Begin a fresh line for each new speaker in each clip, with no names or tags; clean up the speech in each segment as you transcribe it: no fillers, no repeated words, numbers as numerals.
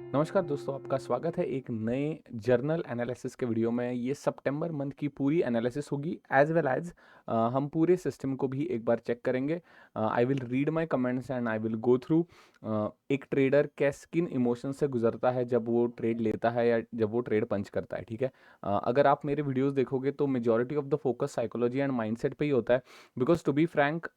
नमस्कार दोस्तों, आपका स्वागत है एक नए जर्नल एनालिसिस के वीडियो में। ये सितंबर मंथ की पूरी एनालिसिस होगी एज वेल एज हम पूरे सिस्टम को भी एक बार चेक करेंगे। I will read my comments and I will go through एक ट्रेडर कैस किन इमोशन से गुजरता है जब वो ट्रेड लेता है या जब वो ट्रेड पंच करता है। ठीक है, अगर आप मेरे वीडियोस देखोगे तो majority of the focus psychology and mindset पे ही होता है। बिकॉज टू बी फ्रैंक,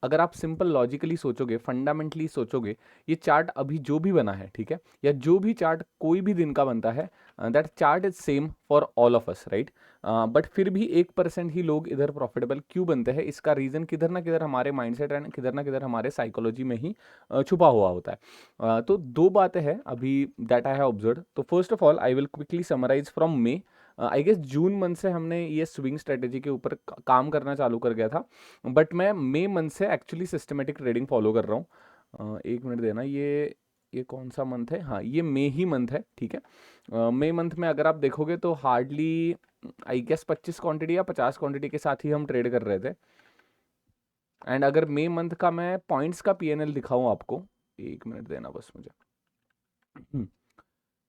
अगर आप सिंपल लॉजिकली सोचोगे, फंडामेंटली सोचोगे, ये चार्ट अभी जो भी बना है, ठीक है, या जो भी चार्ट कोई भी दिन का बनता है, that chart is same for all of us, right. But फिर भी 1% ही लोग इधर प्रॉफिटेबल क्यों बनते हैं, इसका रीजन किधर ना किधर हमारे माइंडसेट एंड किधर ना किधर हमारे साइकोलॉजी में ही छुपा हुआ होता है। तो दो बातें हैं अभी दैट आई हैव ऑब्जर्व। तो first of all I will quickly summarize from May. I guess June month से हमने ये स्विंग स्ट्रेटेजी के ऊपर काम करना चालू कर गया था, बट मैं मई मंथ से एक्चुअली सिस्टमेटिक ट्रेडिंग फॉलो कर रहा हूँ। एक मिनट देना, ये कौन सा मंथ है? हाँ, ये मई ही मंथ है, ठीक है। मई मंथ में अगर आप देखोगे तो हार्डली आई गेस 25 क्वांटिटी या 50 क्वांटिटी के साथ ही हम ट्रेड कर रहे थे। एंड अगर मई मंथ का मैं पॉइंट्स का पीएनएल दिखाऊं आपको, एक मिनट देना बस मुझे।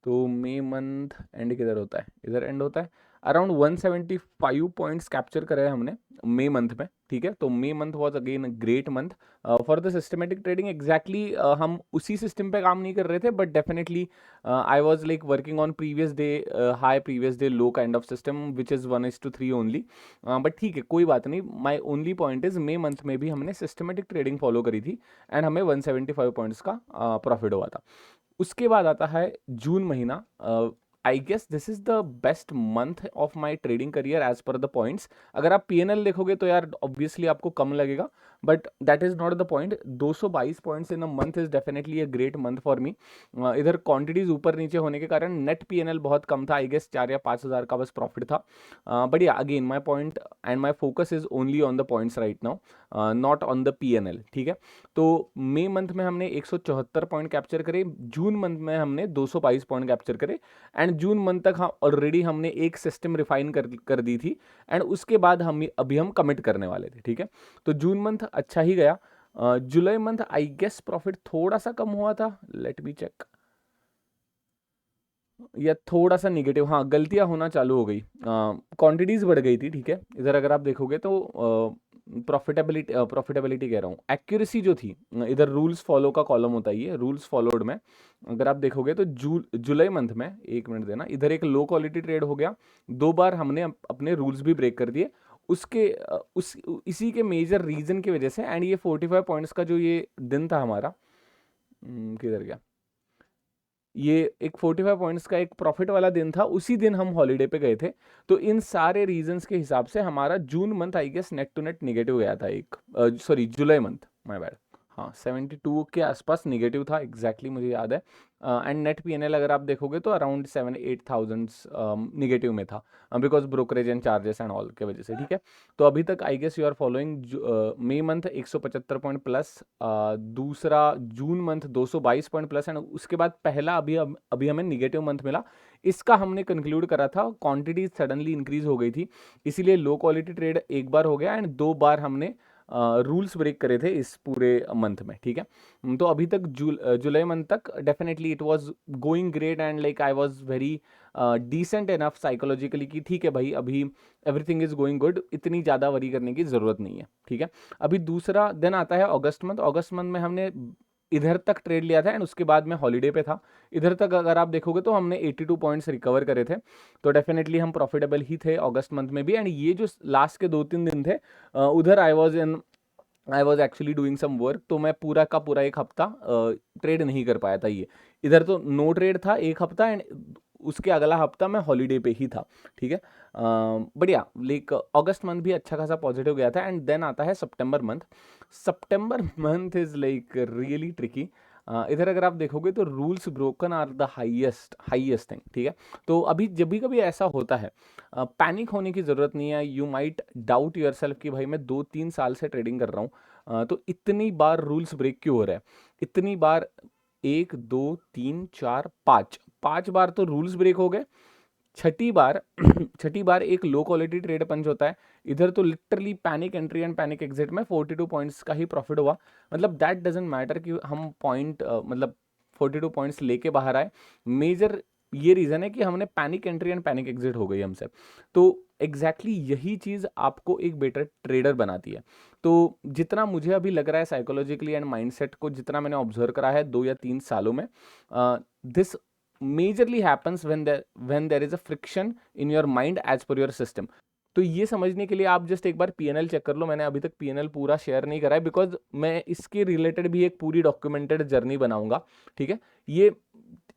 तो मई मंथ एंड किधर होता है? इधर एंड होता है। अराउंड 175 पॉइंट्स कैप्चर करे हैं हमने मई मंथ में, ठीक है। तो May month was again great month for the systematic trading. Exactly हम उसी सिस्टम पे काम नहीं कर रहे थे, but definitely I was like working on previous day high, previous day low kind of system which is 1:3 only. But ठीक है, कोई बात नहीं। My only point is May month में भी हमने सिस्टमेटिक ट्रेडिंग फॉलो करी थी एंड हमें 175 पॉइंट्स का प्रॉफिट हुआ था। उसके बाद आता है जून महीना। I guess this is the best month of my trading career as per the points. अगर आप पीएनएल देखोगे तो यार ऑब्वियसली आपको कम लगेगा, but that is not the point. 222 points in a month is definitely a great month for me. इधर quantities ऊपर नीचे होने के कारण नेट पीएनएल बहुत कम था। आई गेस 4 या 5 हज़ार का बस प्रॉफिट था। बट या again my point and my focus is only on the points right now, not on the PNL, ठीक है। तो मई मंथ में हमने 174 पॉइंट कैप्चर करे, जून मंथ में हमने 222 पॉइंट कैप्चर करे एंड जून मंथ तक हम ऑलरेडी हमने एक सिस्टम रिफाइन कर दी थी एंड उसके बाद हम अभी हम कमिट करने वाले थे, ठीक है। तो जून मंथ अच्छा ही गया। जुलाई मंथ आई गेस प्रॉफिट थोड़ा सा कम हुआ था, लेट मी चेक, या थोड़ा सा निगेटिव, हाँ, गलतियां होना चालू हो गई, क्वांटिटीज बढ़ गई थी, ठीक है। इधर अगर आप देखोगे तो प्रॉफिटेबिलिटी कह रहा हूँ, एक्यूरेसी जो थी, इधर रूल्स फॉलो का कॉलम होता है, ये रूल्स फॉलोड में अगर आप देखोगे तो जुलाई मंथ में, एक मिनट देना, इधर एक लो क्वालिटी ट्रेड हो गया, 2 बार हमने अपने रूल्स भी ब्रेक कर दिए उसके इसी के मेजर रीजन की वजह से। एंड ये 45 पॉइंट्स का जो ये दिन था हमारा, किधर गया, ये एक 45 पॉइंट्स का एक प्रॉफिट वाला दिन था, उसी दिन हम हॉलीडे पे गए थे। तो इन सारे रीजंस के हिसाब से हमारा June month I guess net to net negative गया था, एक sorry July month, my bad, हाँ 72 के आसपास निगेटिव था, एग्जैक्टली मुझे याद है। एंड नेट पीएनएल अगर आप देखोगे तो अराउंड 7-8 थाउजेंड निगेटिव में था, because brokerage and charges and all के वजह से, ठीक है। तो अभी तक I guess you are following. May month 175 point plus, दूसरा June month 222 point plus and उसके बाद पहला अभी हमें निगेटिव मंथ मिला। इसका हमने कंक्लूड करा था, क्वांटिटी सडनली इंक्रीज हो गई थी, इसीलिए लो क्वालिटी ट्रेड एक बार हो गया एंड 2 बार हमने रूल्स ब्रेक करे थे इस पूरे मंथ में, ठीक है। तो अभी तक जुलाई मंथ तक definitely it was going great and like I was very decent enough psychologically कि ठीक है भाई, अभी एवरीथिंग इज गोइंग गुड, इतनी ज़्यादा वरी करने की ज़रूरत नहीं है, ठीक है। अभी दूसरा दिन आता है अगस्त मंथ। अगस्त मंथ में हमने इधर तक ट्रेड लिया था एंड उसके बाद मैं हॉलीडे पे था। इधर तक अगर आप देखोगे तो हमने 82 पॉइंट्स रिकवर करे थे, तो डेफिनेटली हम प्रॉफिटेबल ही थे अगस्त मंथ में भी। एंड ये जो लास्ट के 2-3 दिन थे, उधर I was actually doing some work, तो मैं पूरा का पूरा एक हफ्ता ट्रेड नहीं कर पाया था ये। इधर तो नो ट्रेड था एक हफ्ता एंड उसके अगला हफ्ता मैं हॉलीडे पे ही था, ठीक है। बढ़िया, लाइक अगस्त मंथ भी अच्छा खासा पॉजिटिव गया था एंड देन आता है सितंबर मंथ। सितंबर month is like really tricky. इधर अगर आप देखोगे तो rules broken are the highest thing, ठीक है। तो अभी जब भी कभी ऐसा होता है, पैनिक होने की ज़रूरत नहीं है। You might doubt your self कि भाई मैं 2-3 साल से ट्रेडिंग कर रहा हूँ, तो इतनी बार रूल्स ब्रेक क्यों हो रहा है, इतनी बार, 1, 2, 3, 4, 5 पांच बार तो रूल्स ब्रेक हो गए। छठी बार छठी बार एक लो क्वालिटी ट्रेड पंच होता है। इधर तो literally panic entry and panic exit में 42 पॉइंट्स का ही प्रॉफिट हुआ। मतलब दैट डजेंट मैटर कि हम पॉइंट मतलब 42 पॉइंट्स लेके बाहर आए। मेजर ये रीज़न है कि हमने panic entry and panic exit हो गई हमसे। तो एग्जैक्टली यही चीज़ आपको एक बेटर ट्रेडर बनाती है। तो जितना मुझे अभी लग रहा है साइकोलॉजिकली एंड माइंडसेट को जितना मैंने ऑब्जर्व करा है 2 या 3 सालों में, this majorly happens when there is a friction in your mind as per your system. तो ये समझने के लिए आप जस्ट एक बार पीएनएल चेक कर लो। मैंने अभी तक पीएनएल पूरा शेयर नहीं करा है बिकॉज मैं इसके रिलेटेड भी एक पूरी डॉक्यूमेंटेड जर्नी बनाऊंगा, ठीक है। ये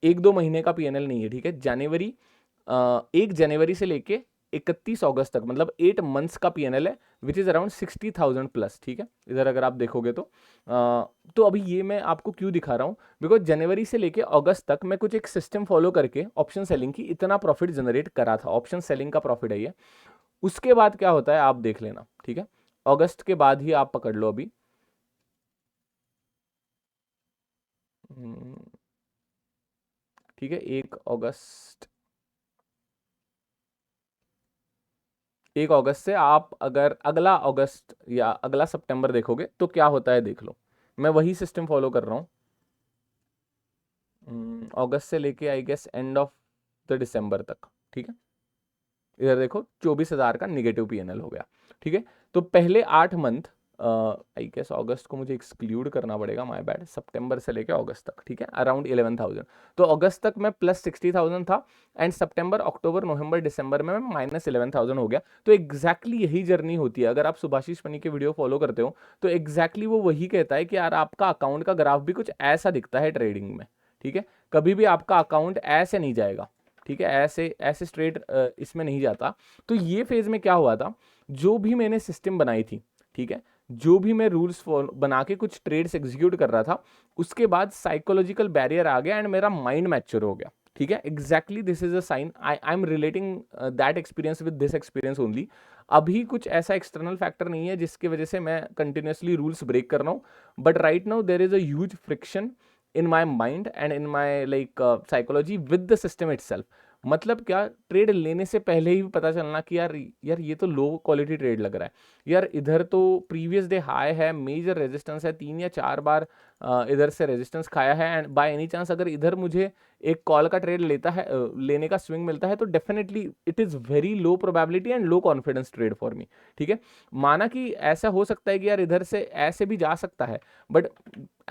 1-2 महीने का पीएनएल नहीं है, ठीक है। 1 जनवरी से लेके 31 अगस्त तक, मतलब 8 मंथ्स का पीएनएल है, विच इज अराउंड 60,000 प्लस, ठीक है। इधर अगर आप देखोगे तो अभी ये मैं आपको क्यों दिखा रहा हूँ, बिकॉज जनवरी से लेके अगस्त तक मैं कुछ एक सिस्टम फॉलो करके ऑप्शन सेलिंग की इतना प्रॉफिट जनरेट करा था। ऑप्शन सेलिंग का प्रॉफिट है ये। उसके बाद क्या होता है आप देख लेना, ठीक है। अगस्त के बाद ही आप पकड़ लो अभी, ठीक है। 1 अगस्त से आप अगर अगला अगस्त या अगला सितंबर देखोगे तो क्या होता है देख लो। मैं वही सिस्टम फॉलो कर रहा हूँ अगस्त से लेके I guess end of the December तक, ठीक है। इधर देखो 24,000 का निगेटिव पीएनएल हो गया, ठीक है। तो पहले 8 मंथ, आई गेस अगस्त को मुझे एक्सक्लूड करना पड़ेगा, माय बैड, सितंबर से लेके अगस्त तक, ठीक है, अराउंड 11,000। तो अगस्त तक मैं प्लस 60,000 था एंड सितंबर अक्टूबर नवंबर दिसंबर में मैं माइनस 11,000 हो गया। तो एग्जैक्टली यही जर्नी होती है। अगर आप सुभाषिश पनी के वीडियो फॉलो करते हो तो एग्जैक्टली वो वही कहता है कि यार आपका अकाउंट का ग्राफ भी कुछ ऐसा दिखता है ट्रेडिंग में, ठीक है। कभी भी आपका अकाउंट ऐसे नहीं जाएगा, ठीक है, ऐसे ऐसे स्ट्रेट इसमें नहीं जाता। तो ये फेज में क्या हुआ था, जो भी मैंने सिस्टम बनाई थी, ठीक है, जो भी मैं रूल्स बना के कुछ ट्रेड्स एग्जीक्यूट कर रहा था, उसके बाद साइकोलॉजिकल बैरियर आ गया एंड मेरा माइंड मैच्योर हो गया, ठीक है। Exactly this is a sign, I am relating that experience with this experience only. अभी कुछ ऐसा एक्सटर्नल फैक्टर नहीं है जिसकी वजह से मैं कंटिन्यूसली रूल्स ब्रेक कर रहा हूँ, but right now there is a huge friction in my mind and in my like psychology with the system itself। मतलब क्या, ट्रेड लेने से पहले ही पता चलना कि यार ये तो लो क्वालिटी ट्रेड लग रहा है यार। इधर तो प्रीवियस डे हाई है, मेजर रेजिस्टेंस है, 3 या 4 बार इधर से रेजिस्टेंस खाया है एंड बाय एनी चांस अगर इधर मुझे एक कॉल का ट्रेड लेने का स्विंग मिलता है तो definitely it is very low probability and low confidence trade for me, ठीक है। माना कि ऐसा हो सकता है कि यार इधर से ऐसे भी जा सकता है, but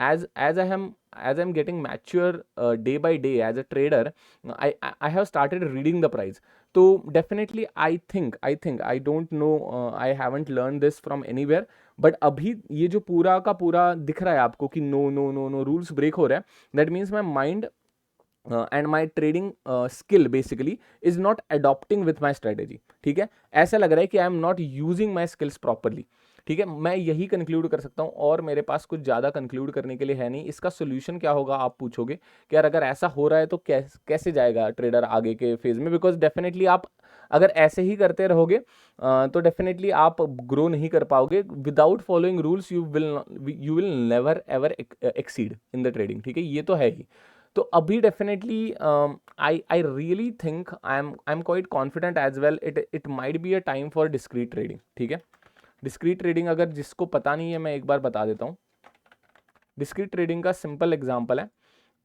as I am getting mature day by day as a trader, I have started reading the price। तो definitely I don't know, I haven't learned this from anywhere, but अभी ये जो पूरा का पूरा दिख रहा है आपको कि no no no no rules break हो रहा है, that means my mind and my trading skill basically is not adopting with my strategy, ठीक है। ऐसा लग रहा है कि I am not using my skills properly, ठीक है। मैं यही कंक्लूड कर सकता हूँ और मेरे पास कुछ ज़्यादा कंक्लूड करने के लिए है नहीं। इसका सोल्यूशन क्या होगा आप पूछोगे कि यार अगर ऐसा हो रहा है तो कैसे जाएगा ट्रेडर आगे के फेज में, बिकॉज डेफिनेटली आप अगर ऐसे ही करते रहोगे तो डेफिनेटली आप ग्रो नहीं कर पाओगे। Without following rules you will never ever exceed in the trading, ठीक है, ये तो है ही। तो अभी definitely I really think I am quite confident as well, it might be a time for discrete trading, ठीक है। डिस्क्रीट ट्रेडिंग अगर जिसको पता नहीं है मैं एक बार बता देता हूँ। डिस्क्रीट ट्रेडिंग का सिंपल एग्जांपल है,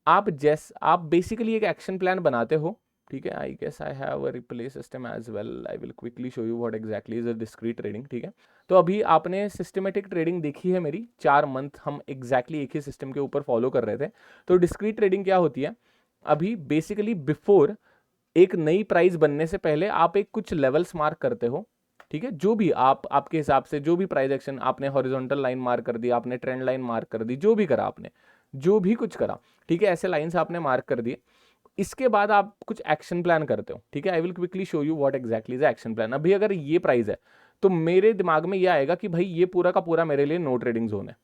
आप बेसिकली एक एक्शन प्लान बनाते हो, ठीक है। I guess I have a replay system as well, I will quickly show you what exactly is a discrete trading, ठीक है। तो अभी आपने सिस्टमेटिक ट्रेडिंग देखी है मेरी, 4 मंथ हम एग्जैक्टली एक ही सिस्टम के ऊपर फॉलो कर रहे थे। तो डिस्क्रीट ट्रेडिंग क्या होती है, अभी बेसिकली बिफोर एक नई प्राइस बनने से पहले आप एक कुछ लेवल्स मार्क करते हो, ठीक है। जो भी आपके हिसाब से जो भी प्राइस एक्शन आपने हॉरिजॉन्टल लाइन मार्क कर दी, आपने ट्रेंड लाइन मार्क कर दी, जो भी करा आपने, जो भी कुछ करा, ठीक है, ऐसे लाइंस आपने मार्क कर दिए। इसके बाद आप कुछ एक्शन प्लान करते हो, ठीक है। I will quickly show you what exactly is action plan. अभी अगर ये प्राइस है तो मेरे दिमाग में ये आएगा कि भाई ये पूरा का पूरा मेरे लिए नो ट्रेडिंग जोन है,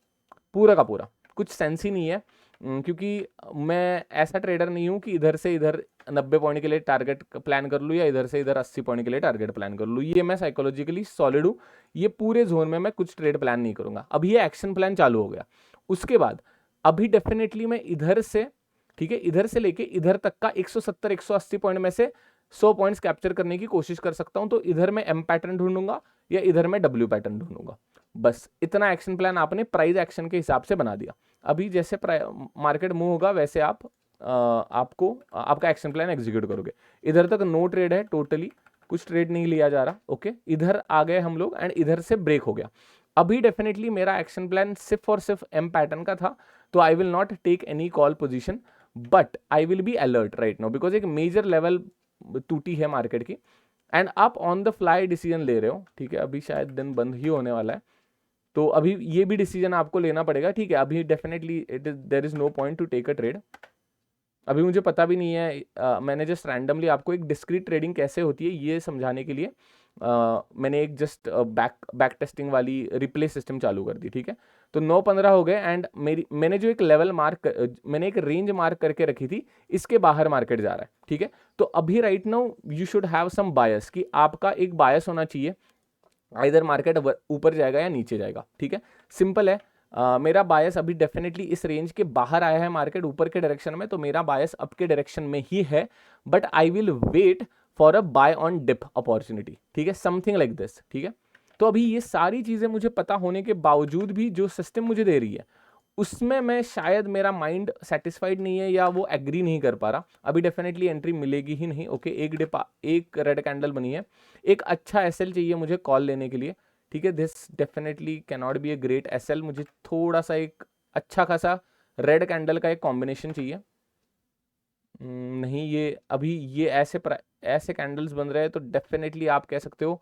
पूरा का पूरा, कुछ सेंस ही नहीं है, क्योंकि मैं ऐसा ट्रेडर नहीं हूं कि इधर से इधर 90 पॉइंट के लिए टारगेट प्लान कर लूँ या इधर से इधर 80 पॉइंट के लिए टारगेट प्लान कर लूँ। ये मैं साइकोलॉजिकली सॉलिड हूँ, ये पूरे जोन में मैं कुछ ट्रेड प्लान नहीं करूंगा। अभी ये एक्शन प्लान चालू हो गया, उसके बाद अभी डेफिनेटली मैं इधर से, ठीक है, इधर से लेके इधर तक का 170 180 पॉइंट में से 100 पॉइंट्स कैप्चर करने की कोशिश कर सकता हूं। तो इधर मैं एम पैटर्न ढूंढूंगा या इधर मैं डब्ल्यू पैटर्न ढूंढूंगा, बस इतना एक्शन प्लान आपने प्राइस एक्शन के हिसाब से बना दिया, अभी जैसे मार्केट मूव होगा वैसे आप आपको आपका एक्शन प्लान एग्जीक्यूट करोगे। इधर तक नो ट्रेड है, टोटली कुछ ट्रेड नहीं लिया जा रहा। ओके, इधर आ गए हम लोग एंड इधर से ब्रेक हो गया। अभी डेफिनेटली मेरा एक्शन प्लान सिर्फ और सिर्फ एम पैटर्न का था, तो I will not take any call position, but I will be alert right now because एक मेजर लेवल टूटी है मार्केट की एंड आप ऑन द फ्लाई डिसीजन ले रहे हो। ठीक है, अभी शायद दिन बंद ही होने वाला है, तो अभी ये भी डिसीजन आपको लेना पड़ेगा। ठीक है, अभी definitely it is there is no point to take a trade. अभी मुझे पता भी नहीं है, मैंने जस्ट रैंडमली आपको एक डिस्क्रीट ट्रेडिंग कैसे होती है ये समझाने के लिए मैंने एक जस्ट बैक टेस्टिंग वाली रिप्ले सिस्टम चालू कर दी। ठीक है, तो 9-15 हो गए एंड मैंने जो एक लेवल मैंने एक रेंज मार्क करके रखी थी, इसके बाहर मार्केट जा रहा है। ठीक है, तो अभी right now you should have some bias, कि आपका एक बायस होना चाहिए, इधर मार्केट ऊपर जाएगा या नीचे जाएगा। ठीक है, सिंपल है। मेरा बायस अभी डेफिनेटली इस रेंज के बाहर आया है, मार्केट ऊपर के डायरेक्शन में, तो मेरा बायस अप के डायरेक्शन में ही है, but I will wait for a buy on dip opportunity. ठीक है, समथिंग लाइक दिस। ठीक है, तो अभी ये सारी चीजें मुझे पता होने के बावजूद भी जो सिस्टम मुझे दे रही है उसमें मैं शायद मेरा माइंड सेटिस्फाइड नहीं है या वो एग्री नहीं कर पा रहा। अभी डेफिनेटली एंट्री मिलेगी ही नहीं। ओके, एक रेड कैंडल बनी है, एक अच्छा एसएल चाहिए मुझे कॉल लेने के लिए। ठीक है, this definitely can not be a great SL, मुझे थोड़ा सा एक अच्छा खासा रेड कैंडल का एक कॉम्बिनेशन चाहिए। नहीं, ये अभी ये ऐसे कैंडल्स बन रहे हैं तो डेफिनेटली आप कह सकते हो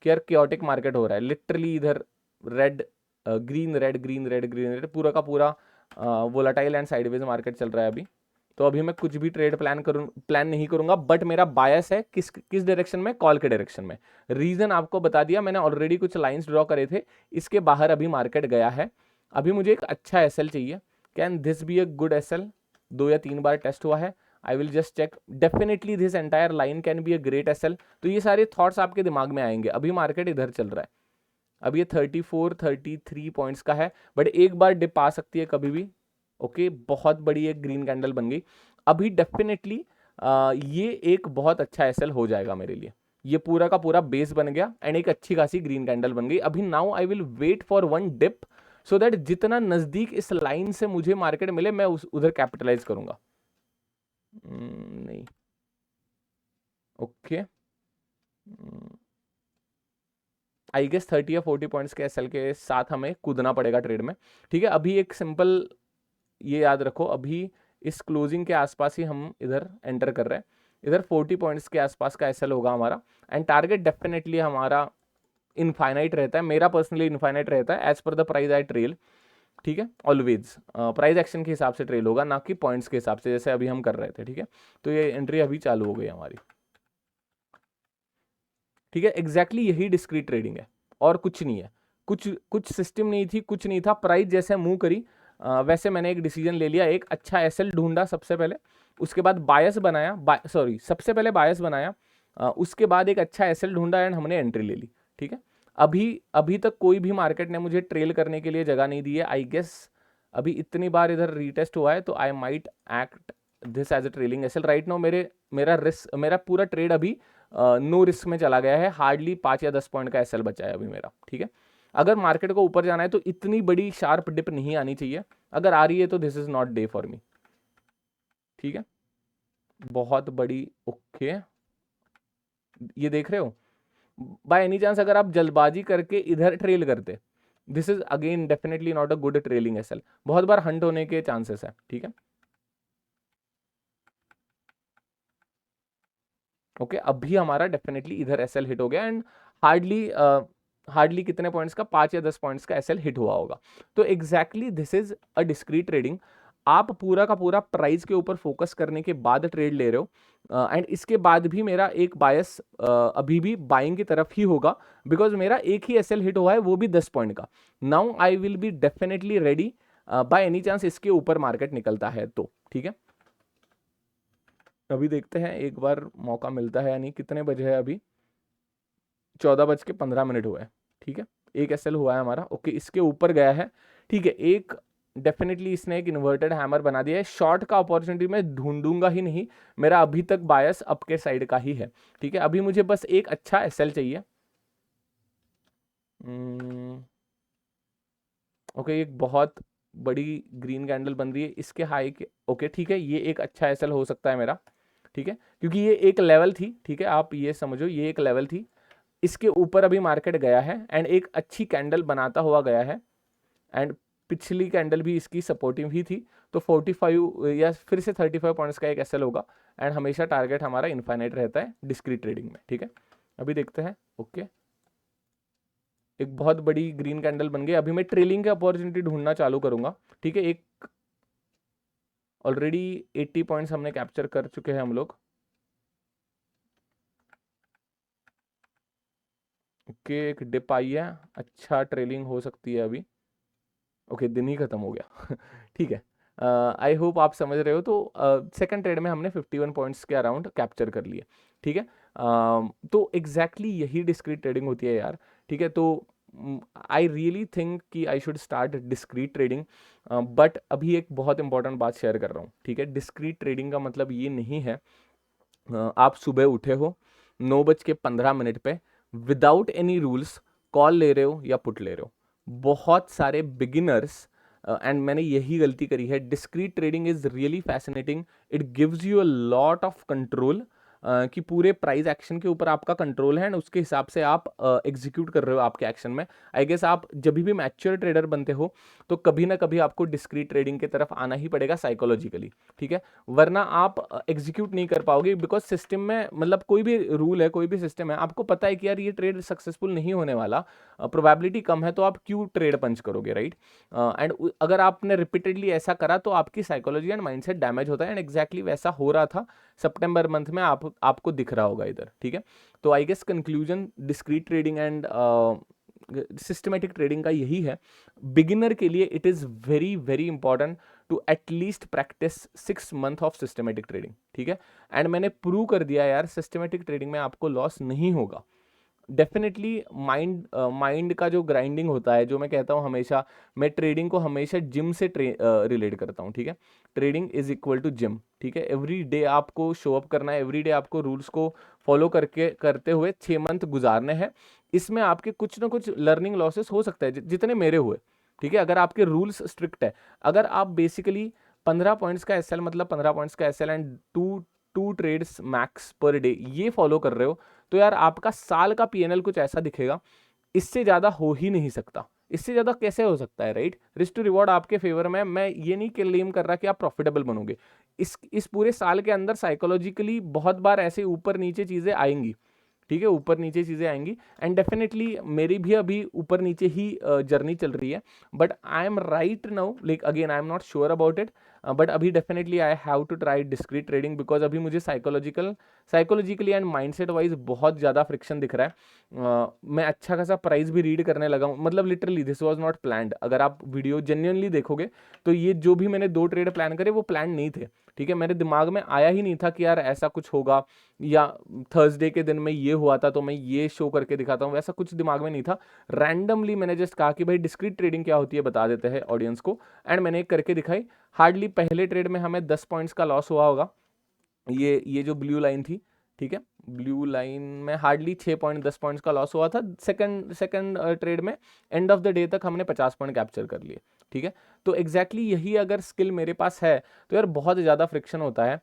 कि यार क्योटिक मार्केट हो रहा है लिटरली। इधर red green red green red green red पूरा का पूरा वोलाटाइल एंड साइडवेज मार्केट चल रहा है अभी। तो अभी मैं कुछ भी ट्रेड प्लान नहीं करूंगा, बट मेरा बायस है किस डायरेक्शन में, कॉल के डायरेक्शन में। रीजन आपको बता दिया मैंने, ऑलरेडी कुछ लाइंस ड्रॉ करे थे, इसके बाहर अभी मार्केट गया है। अभी मुझे एक अच्छा एसएल चाहिए। Can this be a good SL? 2 या 3 बार टेस्ट हुआ है, I will just check. Definitely this entire line can be a great SL. तो ये सारे थॉट्स आपके दिमाग में आएंगे। अभी मार्केट इधर चल रहा है, अब ये 34-33 पॉइंट्स का है, बट एक बार डिप आ सकती है कभी भी। ओके, बहुत बड़ी एक ग्रीन कैंडल बन गई। अभी डेफिनेटली ये एक बहुत अच्छा एसएल हो जाएगा मेरे लिए। ये पूरा का पूरा बेस बन गया एंड एक अच्छी खासी ग्रीन कैंडल बन गई। अभी now I will wait for one dip so that जितना नजदीक इस लाइन से मुझे मार्केट मिले मैं उधर कैपिटलाइज करूंगा। नहीं, ओके, आई गेस 30 या 40 पॉइंट्स के एसएल के साथ हमें कूदना पड़ेगा ट्रेड में। ठीक है, अभी एक सिंपल ये याद रखो, अभी इस क्लोजिंग के आसपास ही हम इधर एंटर कर रहे हैं। इधर 40 पॉइंट्स के आसपास का एसएल होगा हमारा एंड टारगेट डेफिनेटली हमारा इनफाइनाइट रहता है। मेरा पर्सनली इनफाइनाइट रहता है as per the price I trail. ठीक है, ऑलवेज प्राइस एक्शन के हिसाब से ट्रेल होगा, ना कि पॉइंट्स के हिसाब से जैसे अभी हम कर रहे थे। ठीक है, तो ये एंट्री अभी चालू हो गई हमारी। ठीक है, एग्जैक्टली यही डिस्क्रीट ट्रेडिंग है और कुछ नहीं है। कुछ सिस्टम नहीं थी, कुछ नहीं था, प्राइस जैसे मूव करी वैसे मैंने एक डिसीजन ले लिया। एक अच्छा एसएल ढूंढा सबसे पहले, उसके बाद बायस बनाया, सबसे पहले बायस बनाया, उसके बाद एक अच्छा एसएल ढूंढा एंड हमने एंट्री ले ली। ठीक है, अभी तक कोई भी मार्केट ने मुझे ट्रेल करने के लिए जगह नहीं दी है। आई गेस अभी इतनी बार इधर रीटेस्ट हुआ है तो I might act this as a trailing SL right now. मेरा पूरा ट्रेड अभी नो रिस्क में चला गया है। हार्डली 5 या 10 पॉइंट का एसएल बचा है अभी मेरा। ठीक है, अगर मार्केट को ऊपर जाना है तो इतनी बड़ी शार्प डिप नहीं आनी चाहिए, अगर आ रही है तो this is not day for me. ठीक है, बहुत बड़ी। ओके, ये देख रहे हो, बाय एनी चांस अगर आप जल्दबाजी करके इधर ट्रेल करते, this is again definitely not a good trailing SL, बहुत बार हंट होने के चांसेस है। ठीक है, ओके, अभी हमारा डेफिनेटली इधर एसएल हिट हो गया एंड हार्डली कितने पॉइंट्स का, 5 या 10 पॉइंट्स का एसएल हिट हुआ होगा। तो exactly this is a discrete trading. आप पूरा का पूरा प्राइस के ऊपर फोकस करने के बाद ट्रेड ले रहे हो एंड इसके बाद भी मेरा एक बायस अभी भी बाइंग की तरफ ही होगा, बिकॉज मेरा एक ही एसएल हिट हुआ है, वो भी 10 पॉइंट का। Now I will be definitely ready by any chance इसके ऊपर मार्केट निकलता है तो। ठीक है, अभी देखते हैं एक बार मौका मिलता है या नहीं। कितने बजे है अभी? 14:15 हुआ है। ठीक है, एक एसएल हुआ है हमारा। ओके, इसके ऊपर गया है। ठीक है, एक डेफिनेटली इसने एक इन्वर्टेड हैमर बना दिया है। शॉर्ट का अपॉर्चुनिटी मैं ढूंढूंगा ही नहीं, मेरा अभी तक बायस अप के साइड का ही है। ठीक है, अभी मुझे बस एक अच्छा एसएल चाहिए। ओके, एक बहुत बड़ी ग्रीन कैंडल बन रही है, इसके हाई के, ओके ठीक है, ये एक अच्छा एसएल हो सकता है मेरा, ठीक है, क्योंकि ये एक लेवल थी, ठीक है, आप ये समझो ये एक लेवल थी, इसके ऊपर अभी मार्केट गया है एंड एक अच्छी कैंडल बनाता हुआ गया है एंड पिछली कैंडल भी इसकी सपोर्टिव ही थी, तो 45 या फिर से 35 पॉइंट्स का एक एसएल होगा एंड हमेशा टारगेट हमारा इनफाइनाइट रहता है डिस्क्रीट ट्रेडिंग में, ठीक है। अभी देखते हैं, ओके, एक बहुत बड़ी ग्रीन कैंडल बन गई, अभी मैं ट्रेलिंग की अपॉर्चुनिटी ढूंढना चालू करूंगा, ठीक है। एक ऑलरेडी 80 पॉइंट्स हमने कैप्चर कर चुके हैं हम लोग, ओके, एक डिप आई है, अच्छा ट्रेलिंग हो सकती है अभी, ओके दिन ही खत्म हो गया ठीक है, आई होप आप समझ रहे हो। तो सेकंड ट्रेड में हमने 51 पॉइंट्स के अराउंड कैप्चर कर लिए, ठीक है। तो एग्जैक्टली यही डिस्क्रीट ट्रेडिंग होती है यार, ठीक है। तो आई रियली थिंक कि I should start discrete trading, but अभी एक बहुत इंपॉर्टेंट बात शेयर कर रहा हूँ, ठीक है। डिस्क्रीट ट्रेडिंग का मतलब ये नहीं है आप सुबह उठे हो 9:15 पे विदाउट एनी रूल्स कॉल ले रहे हो या पुट ले रहे हो। बहुत सारे बिगिनर्स एंड मैंने यही गलती करी है। Discrete trading is really fascinating, it gives you a lot of control, कि पूरे प्राइस एक्शन के ऊपर आपका कंट्रोल है एंड उसके हिसाब से आप एग्जीक्यूट कर रहे हो आपके एक्शन में। आई गेस आप जब भी मैच्योर ट्रेडर बनते हो तो कभी ना कभी आपको डिस्क्रीट ट्रेडिंग की तरफ आना ही पड़ेगा साइकोलॉजिकली, ठीक है, वरना आप एग्जीक्यूट नहीं कर पाओगे, बिकॉज सिस्टम में मतलब कोई भी रूल है, कोई भी सिस्टम है, आपको पता है कि यार ये ट्रेड सक्सेसफुल नहीं होने वाला, प्रोबेबिलिटी कम है, तो आप क्यों ट्रेड पंच करोगे, राइट। एंड अगर आपने रिपीटेडली ऐसा करा तो आपकी साइकोलॉजी एंड माइंडसेट डैमेज होता है एंड एग्जैक्टली वैसा हो रहा था सितंबर मंथ में, आपको दिख रहा होगा इधर, ठीक है। तो I guess conclusion discrete trading and systematic trading का यही है, बिगिनर के लिए it is very very important to at least practice 6 month of systematic trading, ठीक है। एंड मैंने प्रूव कर दिया यार, सिस्टमेटिक ट्रेडिंग में आपको लॉस नहीं होगा डेफिनेटली। माइंड का जो ग्राइंडिंग होता है, जो मैं कहता हूँ हमेशा, मैं ट्रेडिंग को हमेशा जिम से रिलेट करता हूँ, ठीक है। Trading is equal to gym, ठीक है। एवरी डे आपको शो अप करना है, एवरी डे आपको रूल्स को फॉलो करके करते हुए 6 मंथ गुजारने हैं। इसमें आपके कुछ ना कुछ लर्निंग लॉसेस हो सकता है, जितने मेरे हुए, ठीक है। अगर आपके रूल्स स्ट्रिक्ट है, अगर आप बेसिकली 15 पॉइंट्स का एसएल, मतलब 15 पॉइंट्स का SL and two two trades max per day, ये फॉलो कर रहे हो, तो यार आपका साल का पीएनएल कुछ ऐसा दिखेगा, इससे ज्यादा हो ही नहीं सकता। इससे ज्यादा कैसे हो सकता है, राइट। रिस्क टू रिवॉर्ड आपके फेवर में, मैं ये नहीं क्लेम कर रहा कि आप प्रॉफिटेबल बनोगे। इस पूरे साल के अंदर साइकोलॉजिकली बहुत बार ऐसे ऊपर नीचे चीजें आएंगी, ठीक है, ऊपर नीचे चीजें आएंगी एंड डेफिनेटली मेरी भी अभी ऊपर नीचे ही जर्नी चल रही है, but I am right now, like again I am not sure about it, but अभी definitely I have to try discrete trading, because अभी मुझे साइकोलॉजिकली एंड माइंडसेट वाइज बहुत ज़्यादा फ्रिक्शन दिख रहा है। मैं अच्छा खासा प्राइस भी रीड करने लगा हूँ, मतलब literally this was not planned. अगर आप वीडियो जेन्युइनली देखोगे तो ये जो भी मैंने 2 ट्रेड प्लान करे वो प्लान नहीं थे, ठीक है। मेरे दिमाग में आया ही नहीं था कि यार ऐसा कुछ होगा, या थर्सडे के दिन में ये हुआ था तो मैं ये शो करके दिखाता हूँ, वैसा कुछ दिमाग में नहीं था। रैंडमली मैंने जस्ट कहा कि भाई डिस्क्रीट ट्रेडिंग क्या होती है बता देते हैं ऑडियंस को, एंड मैंने एक करके दिखाई। हार्डली पहले ट्रेड में हमें 10 पॉइंट्स का लॉस हुआ होगा, ये जो ब्लू लाइन थी, ठीक है, ब्लू लाइन में हार्डली 6 पॉइंट 10 पॉइंट्स का लॉस हुआ था। सेकंड ट्रेड में एंड ऑफ द डे तक हमने 50 पॉइंट कैप्चर कर लिए, ठीक है। तो एग्जैक्टली यही अगर स्किल मेरे पास है तो यार बहुत ज़्यादा फ्रिक्शन होता है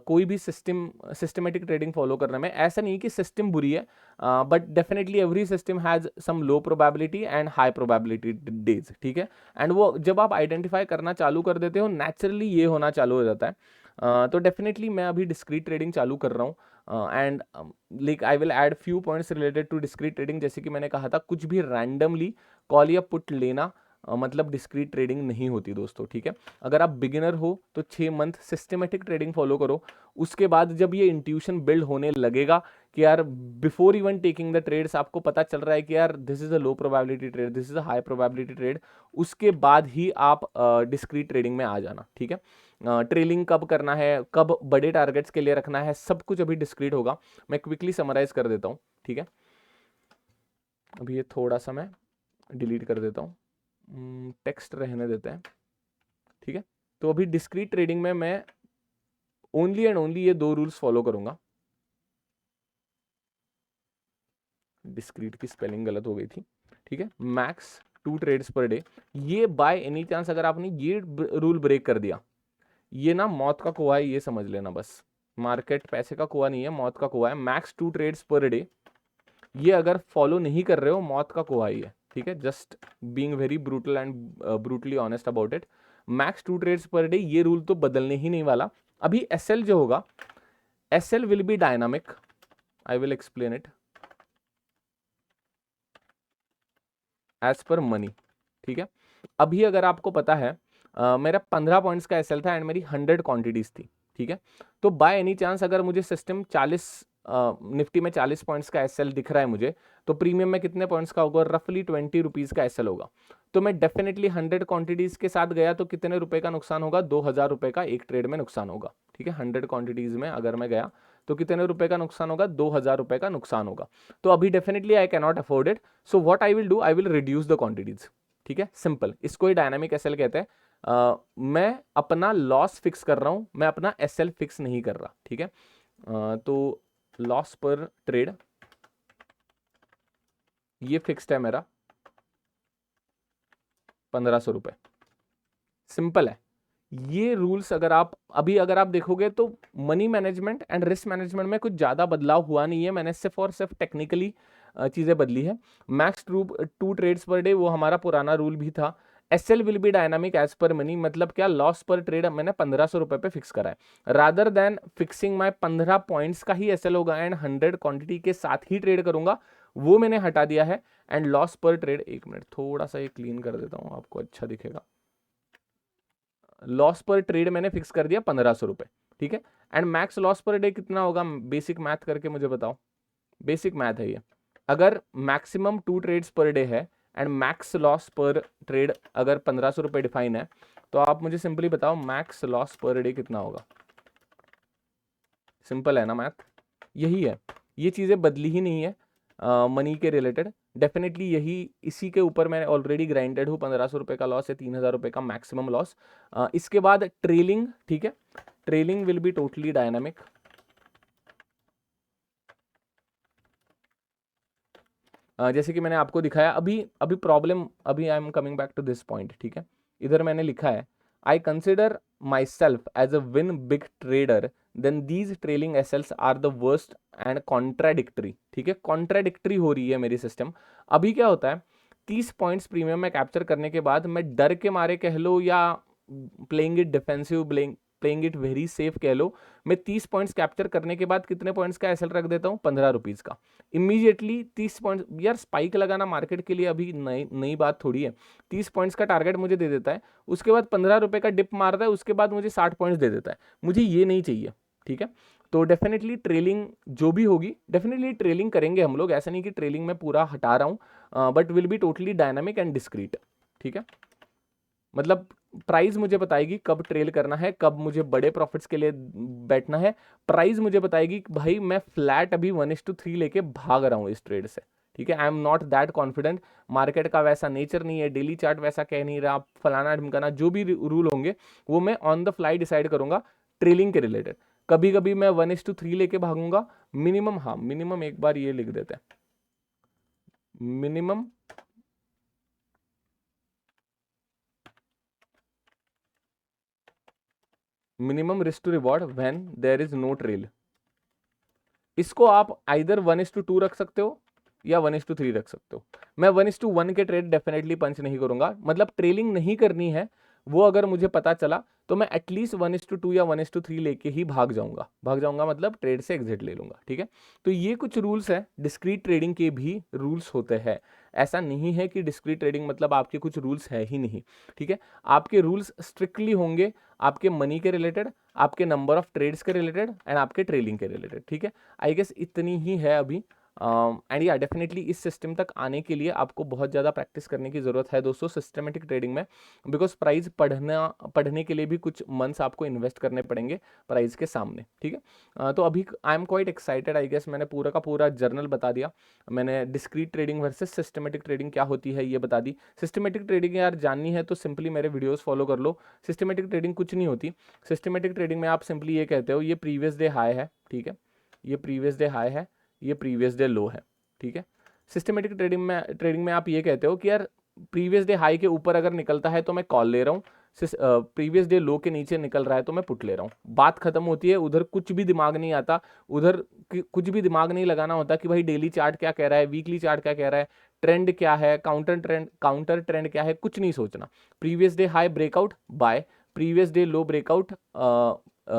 कोई भी सिस्टमेटिक ट्रेडिंग फॉलो करने में। ऐसा नहीं कि सिस्टम बुरी है, but definitely every system has some low probability and high probability days, ठीक है। एंड वो जब आप आइडेंटिफाई करना चालू कर देते हो, नेचुरली ये होना चालू हो जाता है। तो डेफिनेटली मैं अभी डिस्क्रीट ट्रेडिंग चालू कर रहा हूँ and like I will add few points related to discrete trading. जैसे कि मैंने कहा था, कुछ भी रैंडमली कॉल या पुट लेना मतलब डिस्क्रीट ट्रेडिंग नहीं होती दोस्तों, ठीक है। अगर आप बिगिनर हो तो 6 मंथ सिस्टमेटिक ट्रेडिंग फॉलो करो, उसके बाद जब ये इंट्यूशन बिल्ड होने लगेगा कि यार before even taking the trades आपको पता चल रहा है कि यार this is a low probability trade, this is a high probability trade, उसके बाद ही आप डिस्क्रीट ट्रेडिंग में आ जाना, ठीक है। ट्रेलिंग कब करना है, कब बड़े टारगेट्स के लिए रखना है, सब कुछ अभी डिस्क्रीट होगा। मैं क्विकली समराइज कर देता हूँ, ठीक है। अभी ये थोड़ा सा मैं डिलीट कर देता हूँ, टेक्स्ट रहने देते हैं, ठीक है। तो अभी डिस्क्रीट ट्रेडिंग में मैं ओनली एंड ओनली ये 2 रूल्स फॉलो करूंगा। डिस्क्रीट की स्पेलिंग गलत हो गई थी, ठीक है। मैक्स 2 ट्रेड्स पर डे, ये बाय एनी चांस अगर आपने ये रूल ब्रेक कर दिया, ये ना मौत का कुआं है, ये समझ लेना बस। मार्केट पैसे का कुआं नहीं है, मौत का कुआं है। मैक्स 2 ट्रेड्स पर डे, ये अगर फॉलो नहीं कर रहे हो, मौत का कुआं ही है, ठीक है। Just being very brutal and brutally honest about it. Max 2 trades per day, ये रूल तो बदलने ही नहीं वाला। अभी एसएल जो होगा, SL will be dynamic, I will explain it as per money, ठीक है। अभी अगर आपको पता है मेरा 15 पॉइंट्स का एसएल था एंड मेरी 100 क्वांटिटीज थी, ठीक है। तो बाय एनी चांस अगर मुझे सिस्टम 40 निफ्टी में 40 पॉइंट्स का एसएल दिख रहा है मुझे, तो प्रीमियम में कितने पॉइंट्स का होगा? रफली 20 रुपीज का एसएल होगा। तो मैं डेफिनेटली 100 क्वांटिटीज के साथ गया तो कितने रुपए का नुकसान होगा? 2000 रुपए का एक ट्रेड में नुकसान होगा, ठीक है। 100 क्वांटिटीज में अगर मैं गया तो कितने रुपए का नुकसान होगा? 2000 रुपए का नुकसान होगा। तो अभी definitely I can not afford it, so what I will do, I will reduce the quantities, ठीक है। सिंपल, इसको ही डायनामिक एसएल कहते हैं। मैं अपना लॉस फिक्स कर रहा हूं, मैं अपना एसएल फिक्स नहीं कर रहा, ठीक है। तो लॉस पर ट्रेड ये फिक्स्ड है मेरा 1500 रुपए, सिंपल है। ये रूल्स अगर आप अगर आप देखोगे तो money management and risk management में कुछ ज्यादा बदलाव हुआ नहीं है, मैंने सिर्फ और सिर्फ टेक्निकली चीजें बदली है। मैक्स 2 ट्रेड्स पर डे वो हमारा पुराना रूल भी था। SL will be dynamic as per money, मतलब क्या? लॉस पर ट्रेड मैंने 1500 रुपए पे फिक्स करा है, रादर देन फिक्सिंग माई 15 पॉइंट्स का ही एसएल होगा एंड 100 क्वांटिटी के साथ ही ट्रेड करूंगा, वो मैंने हटा दिया है। एंड लॉस पर ट्रेड, एक मिनट थोड़ा सा ये क्लीन कर देता हूं, आपको अच्छा दिखेगा। लॉस पर ट्रेड मैंने फिक्स कर दिया 1500 रुपए, ठीक है। And max loss per day कितना होगा? बेसिक मैथ करके मुझे बताओ, बेसिक मैथ है ये। अगर मैक्सिमम 2 ट्रेड्स पर डे है एंड मैक्स लॉस पर ट्रेड अगर 1500 रुपए डिफाइन है, तो आप मुझे सिंपली बताओ मैक्स लॉस पर डे कितना होगा? सिंपल है ना मैथ, यही है। ये चीजें बदली ही नहीं है मनी के रिलेटेड। डेफिनेटली यही, इसी के ऊपर मैं ऑलरेडी ग्राइंडेड हूँ। 1500 रुपए का लॉस है, 3000 रुपए का मैक्सिमम लॉस। इसके बाद ट्रेलिंग, ठीक है। Trailing will be totally dynamic. जैसे कि मैंने आपको दिखाया, अभी अभी प्रॉब्लम, अभी I am coming back to this point, ठीक है। इधर मैंने लिखा है I consider myself as a win big trader, then these trailing SLs are the worst and contradictory, ठीक है। कॉन्ट्राडिक्टरी हो रही है मेरी सिस्टम। अभी क्या होता है, 30 पॉइंट्स प्रीमियम में कैप्चर करने के बाद मैं डर के मारे कह लो या playing it defensive, playing it very safe कह लो, मैं 30 पॉइंट्स कैप्चर करने के बाद कितने पॉइंट्स का एसएल रख देता हूँ? 15 रुपीज का। इमीडिएटली 30 पॉइंट्स, यार स्पाइक लगाना मार्केट के लिए अभी नई नई बात थोड़ी है। 30 पॉइंट्स का टारगेट मुझे दे देता है, उसके बाद 15 रुपए का डिप मारता है, उसके बाद मुझे 60 पॉइंट्स दे देता है। मुझे ये नहीं चाहिए, ठीक है। तो डेफिनेटली ट्रेलिंग जो भी होगी, डेफिनेटली ट्रेलिंग करेंगे हम लोग, ऐसा नहीं कि ट्रेलिंग में पूरा हटा रहा हूँ, but will be totally dynamic and discrete, ठीक है। मतलब प्राइस मुझे बताएगी कब ट्रेल करना है, कब मुझे बड़े प्रॉफिट्स के लिए बैठना है। प्राइस मुझे बताएगी कि भाई मैं फ्लैट अभी 1:3 लेके भाग रहा हूँ इस ट्रेड से, ठीक है। आई am not that confident, market का वैसा नेचर नहीं है, डेली चार्ट वैसा कह नहीं रहा, फलाना ढिमकाना जो भी रूल होंगे वो मैं ऑन द फ्लाई डिसाइड करूंगा ट्रेलिंग के रिलेटेड। कभी कभी मैं 1:3 लेके भागूंगा मिनिमम, हाँ मिनिमम एक बार ये लिख देते हैं, minimum minimum risk to reward when there is no trail. इसको आप आइदर 1:2 रख सकते हो या 1:3 रख सकते हो। मैं 1:1 के ट्रेड डेफिनेटली पंच नहीं करूंगा, मतलब ट्रेलिंग नहीं करनी है वो अगर मुझे पता चला तो मैं एटलीस्ट 1:2 या 1:3 लेके ही भाग जाऊंगा मतलब ट्रेड से एग्जिट ले लूंगा, ठीक है। तो ये कुछ रूल्स हैं, डिस्क्रीट ट्रेडिंग के भी रूल्स होते हैं। ऐसा नहीं है कि डिस्क्रीट ट्रेडिंग मतलब आपके कुछ रूल्स है ही नहीं, ठीक है। आपके रूल्स स्ट्रिक्टली होंगे आपके मनी के रिलेटेड, आपके नंबर ऑफ ट्रेड्स के रिलेटेड एंड आपके ट्रेलिंग के रिलेटेड, ठीक है। आई गेस इतनी ही है अभी। एंड या डेफिनेटली इस सिस्टम तक आने के लिए आपको बहुत ज़्यादा प्रैक्टिस करने की ज़रूरत है दोस्तों सिस्टमेटिक ट्रेडिंग में, बिकॉज प्राइस पढ़ने के लिए भी कुछ मंथ्स आपको इन्वेस्ट करने पड़ेंगे प्राइस के सामने, ठीक है। तो अभी I am quite excited, I guess मैंने पूरा का पूरा जर्नल बता दिया। मैंने discrete trading versus systematic trading क्या होती है ये बता दी। सिस्टमेटिक ट्रेडिंग यार जाननी है तो सिंपली मेरे वीडियोज़ फॉलो कर लो। सिस्टमेटिक ट्रेडिंग कुछ नहीं होती। सिस्टमेटिक ट्रेडिंग में आप सिंपली ये कहते हो ये प्रीवियस डे हाई है, ठीक है, ये प्रीवियस डे हाई है, ये प्रीवियस डे लो है, ठीक है। सिस्टमेटिक ट्रेडिंग में आप ये कहते हो कि यार प्रीवियस डे हाई के ऊपर अगर निकलता है तो मैं कॉल ले रहा हूँ, प्रीवियस डे लो के नीचे निकल रहा है तो मैं पुट ले रहा हूँ। बात खत्म होती है, उधर कुछ भी दिमाग नहीं आता, उधर कुछ भी दिमाग नहीं लगाना होता कि भाई डेली चार्ट क्या कह रहा है, वीकली चार्ट क्या कह रहा है, ट्रेंड क्या है, काउंटर ट्रेंड क्या है, कुछ नहीं सोचना। Previous day high breakout buy, previous day low breakout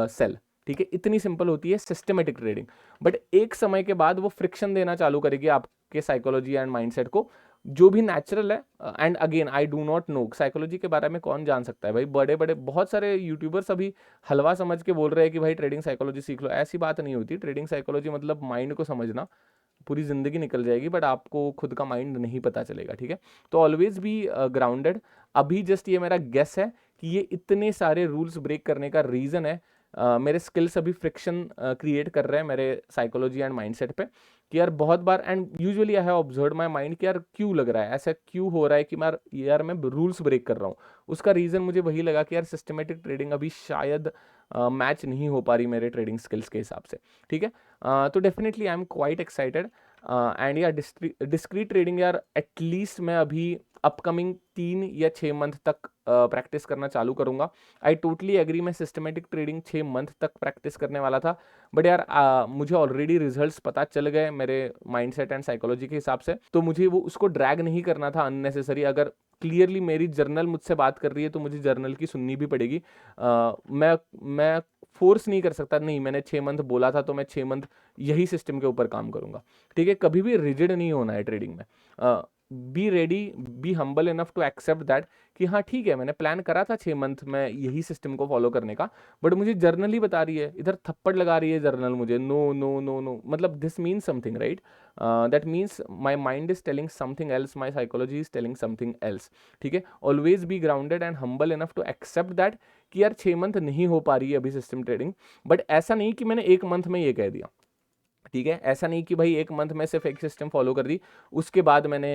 sell. ठीक है, इतनी सिंपल होती है सिस्टमेटिक ट्रेडिंग। बट एक समय के बाद वो फ्रिक्शन देना चालू करेगी आपके साइकोलॉजी एंड माइंडसेट को, जो भी नेचुरल है। And again I do not know, psychology के बारे में कौन जान सकता है भाई, बड़े बड़े बहुत सारे यूट्यूबर्स अभी हलवा समझ के बोल रहे हैं कि भाई ट्रेडिंग साइकोलॉजी सीख लो, ऐसी बात नहीं होती। ट्रेडिंग साइकोलॉजी मतलब माइंड को समझना, पूरी जिंदगी निकल जाएगी बट आपको खुद का माइंड नहीं पता चलेगा। ठीक है, तो ऑलवेज बी ग्राउंडेड। अभी जस्ट ये मेरा गेस है कि ये इतने सारे रूल्स ब्रेक करने का रीज़न है, मेरे स्किल्स अभी फ्रिक्शन क्रिएट कर रहे हैं मेरे साइकोलॉजी एंड माइंडसेट पे, कि यार बहुत बार, and usually I have observe my mind कि यार क्यों लग रहा है ऐसा, क्यों हो रहा है कि मैं रूल्स ब्रेक कर रहा हूँ। उसका रीज़न मुझे वही लगा कि यार सिस्टमेटिक ट्रेडिंग अभी शायद मैच नहीं हो पा रही मेरे ट्रेडिंग स्किल्स के हिसाब से। ठीक है, तो definitely I am quite excited. And यार डिस्क्रीट ट्रेडिंग यार एटलीस्ट मैं अभी अपकमिंग 3 या 6 मंथ तक प्रैक्टिस करना चालू करूंगा। आई टोटली एग्री, मैं सिस्टमेटिक ट्रेडिंग 6 मंथ तक प्रैक्टिस करने वाला था, बट यार मुझे ऑलरेडी रिजल्ट्स पता चल गए मेरे माइंडसेट एंड साइकोलॉजी के हिसाब से, तो मुझे वो उसको ड्रैग नहीं करना था अननेसेसरी। अगर क्लियरली मेरी जर्नल मुझसे बात कर रही है तो मुझे जर्नल की सुननी भी पड़ेगी। मैं फोर्स नहीं कर सकता, नहीं मैंने 6 मंथ बोला था तो मैं 6 मंथ यही सिस्टम के ऊपर काम करूंगा। ठीक है, कभी भी रिजिड नहीं होना है ट्रेडिंग में। Be ready, be humble enough to accept that कि हाँ ठीक है, मैंने प्लान करा था 6 मंथ में यही सिस्टम को फॉलो करने का, बट मुझे जर्नल ही बता रही है, इधर थप्पड़ लगा रही है जर्नल मुझे, नो नो नो नो, मतलब this means something right, that means my mind is telling something else, my psychology is telling something else. ठीक है, always be grounded and humble enough to accept that कि यार 6 month नहीं हो पा रही है अभी सिस्टम ट्रेडिंग, बट ऐसा नहीं कि मैंने 1 मंथ में ये कह दिया। ठीक है, ऐसा नहीं कि भाई 1 मंथ में सिर्फ एक सिस्टम फॉलो कर दी उसके बाद मैंने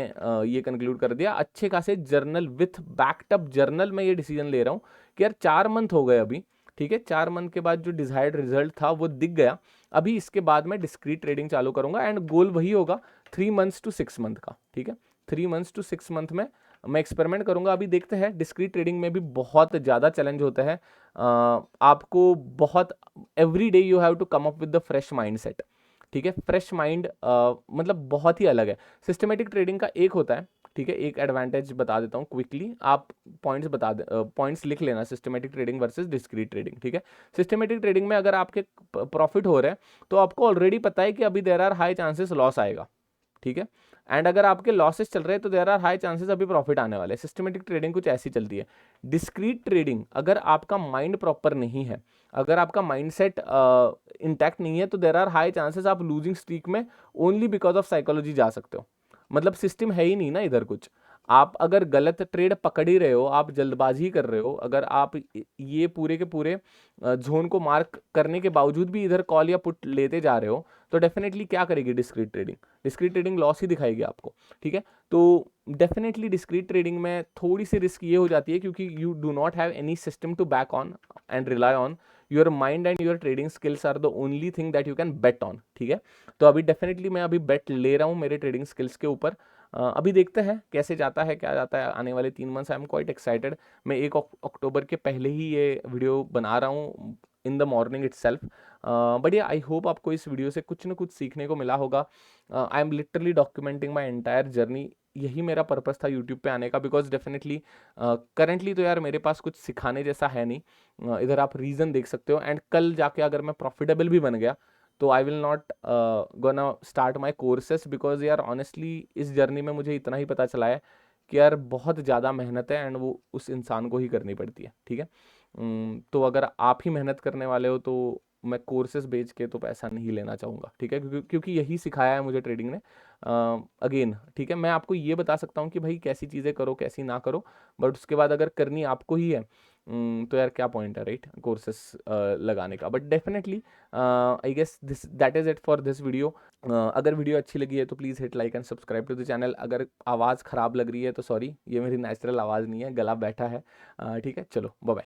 ये कंक्लूड कर दिया। अच्छे खासे जर्नल विथ बैकअप जर्नल में ये डिसीजन ले रहा हूँ कि यार 4 मंथ हो गए अभी। ठीक है, 4 मंथ के बाद जो डिजायर्ड रिजल्ट था वो दिख गया, अभी इसके बाद मैं डिस्क्रीट ट्रेडिंग चालू करूंगा एंड गोल वही होगा 3 मंथ्स टू 6 मंथ का। ठीक है, 3 मंथ्स टू 6 मंथ में मैं एक्सपेरिमेंट करूंगा। अभी देखते हैं, डिस्क्रीट ट्रेडिंग में भी बहुत ज़्यादा चैलेंज होता है। आपको बहुत every day you have to come up with the fresh mind set. ठीक है, फ्रेश माइंड मतलब बहुत ही अलग है। सिस्टमेटिक ट्रेडिंग का एक होता है, ठीक है, एक एडवांटेज बता देता हूँ क्विकली, आप पॉइंट्स लिख लेना, systematic trading versus discrete trading. ठीक है, सिस्टमेटिक ट्रेडिंग में अगर आपके प्रॉफिट हो रहे हैं तो आपको ऑलरेडी पता है कि अभी there are high chances loss आएगा। ठीक है, एंड अगर आपके लॉसेस चल रहे हैं तो देयर आर हाई चांसेस अभी प्रॉफिट आने वाले हैं। सिस्टमेटिक ट्रेडिंग कुछ ऐसी चलती है। डिस्क्रीट ट्रेडिंग, अगर आपका माइंड प्रॉपर नहीं है, अगर आपका माइंडसेट इंटैक्ट नहीं है, तो देयर आर हाई चांसेस आप लूजिंग स्ट्रीक में ओनली बिकॉज ऑफ साइकोलॉजी जा सकते हो। मतलब सिस्टम है ही नहीं ना इधर कुछ। आप अगर गलत ट्रेड पकड़ ही रहे हो, आप जल्दबाजी कर रहे हो, अगर आप ये पूरे के पूरे जोन को मार्क करने के बावजूद भी इधर कॉल या पुट लेते जा रहे हो, तो डेफिनेटली क्या करेगी discrete trading? Discrete trading loss ही दिखाएगी आपको। ठीक है, तो डेफिनेटली डिस्क्रीट ट्रेडिंग में थोड़ी सी रिस्क ये हो जाती है क्योंकि you do not have any system to back on and rely on, your mind and your trading skills are the only thing that you can bet on. ठीक है, तो अभी डेफिनेटली मैं अभी बेट ले रहा हूँ मेरे ट्रेडिंग स्किल्स के ऊपर। अभी देखते हैं कैसे जाता है, क्या जाता है आने वाले 3 months. I am quite excited. मैं 1 अक्टूबर के पहले ही ये वीडियो बना रहा हूँ in the morning it self. But I hope आपको इस वीडियो से कुछ ना कुछ सीखने को मिला होगा। I am literally documenting my entire journey, यही मेरा पर्पस था यूट्यूब पे आने का, बिकॉज डेफिनेटली करेंटली तो यार मेरे पास कुछ सिखाने जैसा है नहीं। इधर आप रीज़न देख सकते हो, एंड कल जाके अगर मैं प्रॉफिटेबल भी बन गया तो I will not gonna start my courses, because यार ऑनेस्टली इस जर्नी में मुझे इतना ही पता चला है कि यार बहुत ज़्यादा मेहनत है एंड वो उस इंसान को ही करनी पड़ती है। ठीक है, तो अगर आप ही मेहनत करने वाले हो तो मैं कोर्सेज बेच के तो पैसा नहीं लेना चाहूँगा। ठीक है, क्योंकि यही सिखाया है मुझे ट्रेडिंग ने। अगेन ठीक है, मैं आपको ये बता सकता हूँ कि भाई कैसी चीज़ें करो कैसी ना करो, बट उसके बाद अगर करनी आपको ही है तो यार क्या पॉइंट है राइट कोर्सेस लगाने का। But definitely I guess this that is it for this video. अगर वीडियो अच्छी लगी है तो please hit like and subscribe to the channel. अगर आवाज़ ख़राब लग रही है तो सॉरी, ये मेरी नेचुरल आवाज़ नहीं है, गला बैठा है। ठीक है, चलो बाय बाय।